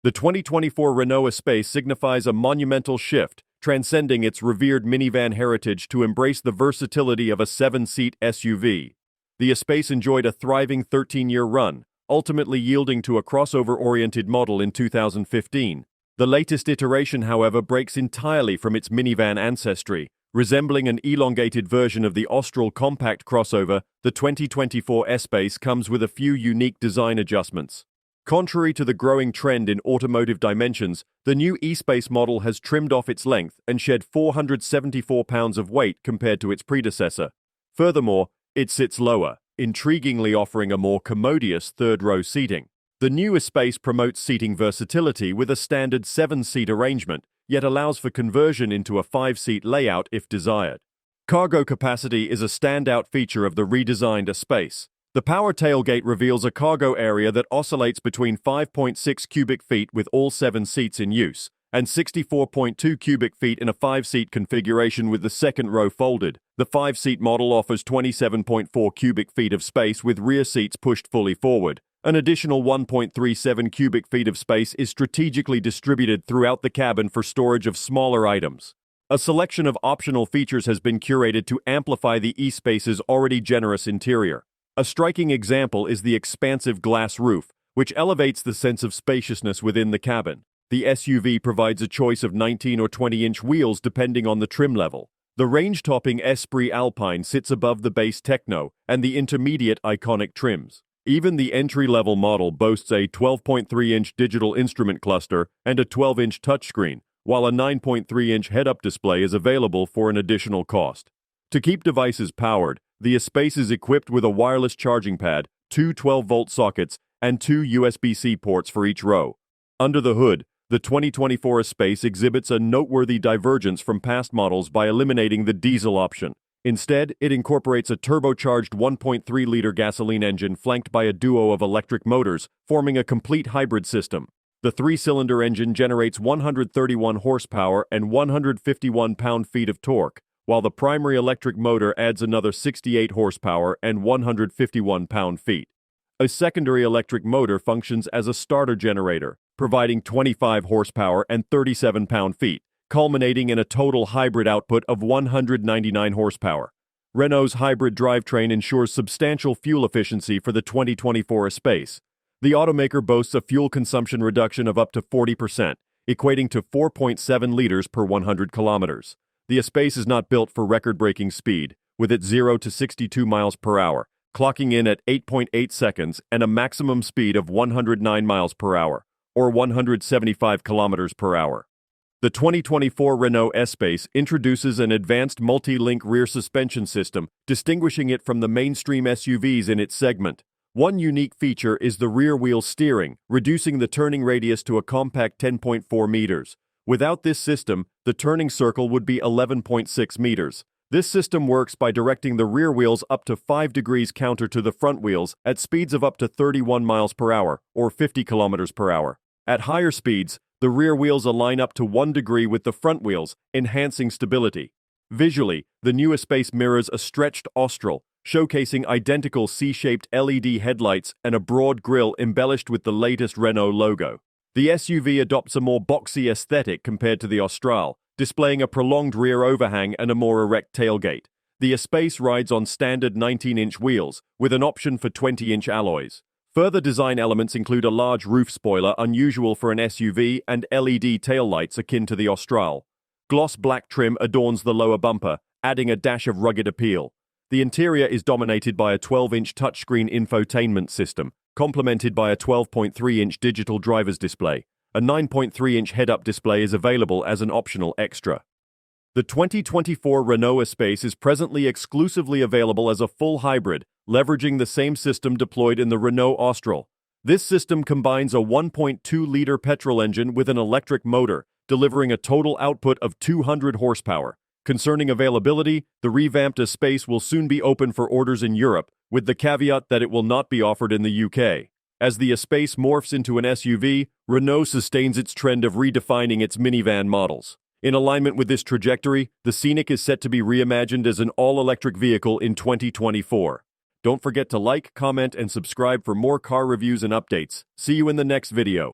The 2024 Renault Espace signifies a monumental shift, transcending its revered minivan heritage to embrace the versatility of a 7-seat SUV. The Espace enjoyed a thriving 13-year run, ultimately yielding to a crossover-oriented model in 2015. The latest iteration, however, breaks entirely from its minivan ancestry. Resembling an elongated version of the Austral compact crossover, the 2024 Espace comes with a few unique design adjustments. Contrary to the growing trend in automotive dimensions, the new Espace model has trimmed off its length and shed 474 pounds of weight compared to its predecessor. Furthermore, it sits lower, intriguingly offering a more commodious third-row seating. The new Espace promotes seating versatility with a standard 7-seat arrangement, yet allows for conversion into a 5-seat layout if desired. Cargo capacity is a standout feature of the redesigned Espace. The power tailgate reveals a cargo area that oscillates between 5.6 cubic feet with all 7 seats in use, and 64.2 cubic feet in a 5-seat configuration with the second row folded. The 5-seat model offers 27.4 cubic feet of space with rear seats pushed fully forward. An additional 1.37 cubic feet of space is strategically distributed throughout the cabin for storage of smaller items. A selection of optional features has been curated to amplify the Espace's already generous interior. A striking example is the expansive glass roof, which elevates the sense of spaciousness within the cabin. The SUV provides a choice of 19 or 20-inch wheels depending on the trim level. The range-topping Esprit Alpine sits above the base Techno and the intermediate Iconic trims. Even the entry-level model boasts a 12.3-inch digital instrument cluster and a 12-inch touchscreen, while a 9.3-inch head-up display is available for an additional cost. To keep devices powered, the Espace is equipped with a wireless charging pad, 2 12-volt sockets, and 2 USB-C ports for each row. Under the hood, the 2024 Espace exhibits a noteworthy divergence from past models by eliminating the diesel option. Instead, it incorporates a turbocharged 1.3-liter gasoline engine flanked by a duo of electric motors, forming a complete hybrid system. The 3-cylinder engine generates 131 horsepower and 151 pound-feet of torque, while the primary electric motor adds another 68 horsepower and 151 pound-feet. A secondary electric motor functions as a starter generator, providing 25 horsepower and 37 pound-feet, culminating in a total hybrid output of 199 horsepower. Renault's hybrid drivetrain ensures substantial fuel efficiency for the 2024 Espace. The automaker boasts a fuel consumption reduction of up to 40%, equating to 4.7 liters per 100 kilometers. The Espace is not built for record-breaking speed, with its 0 to 62 miles per hour, clocking in at 8.8 seconds and a maximum speed of 109 miles per hour, or 175 kilometers per hour. The 2024 Renault Espace introduces an advanced multi-link rear suspension system, distinguishing it from the mainstream SUVs in its segment. One unique feature is the rear-wheel steering, reducing the turning radius to a compact 10.4 meters. Without this system, the turning circle would be 11.6 meters. This system works by directing the rear wheels up to 5 degrees counter to the front wheels at speeds of up to 31 miles per hour, or 50 kilometers per hour. At higher speeds, the rear wheels align up to 1 degree with the front wheels, enhancing stability. Visually, the new Espace mirrors a stretched Austral, showcasing identical C-shaped LED headlights and a broad grille embellished with the latest Renault logo. The SUV adopts a more boxy aesthetic compared to the Austral, displaying a prolonged rear overhang and a more erect tailgate. The Espace rides on standard 19-inch wheels, with an option for 20-inch alloys. Further design elements include a large roof spoiler unusual for an SUV and LED taillights akin to the Austral. Gloss black trim adorns the lower bumper, adding a dash of rugged appeal. The interior is dominated by a 12-inch touchscreen infotainment system, complemented by a 12.3-inch digital driver's display. A 9.3-inch head-up display is available as an optional extra. The 2024 Renault Espace is presently exclusively available as a full hybrid, leveraging the same system deployed in the Renault Austral. This system combines a 1.2-liter petrol engine with an electric motor, delivering a total output of 200 horsepower. Concerning availability, the revamped Espace will soon be open for orders in Europe, with the caveat that it will not be offered in the UK. As the Espace morphs into an SUV, Renault sustains its trend of redefining its minivan models. In alignment with this trajectory, the Scenic is set to be reimagined as an all-electric vehicle in 2024. Don't forget to like, comment, and subscribe for more car reviews and updates. See you in the next video.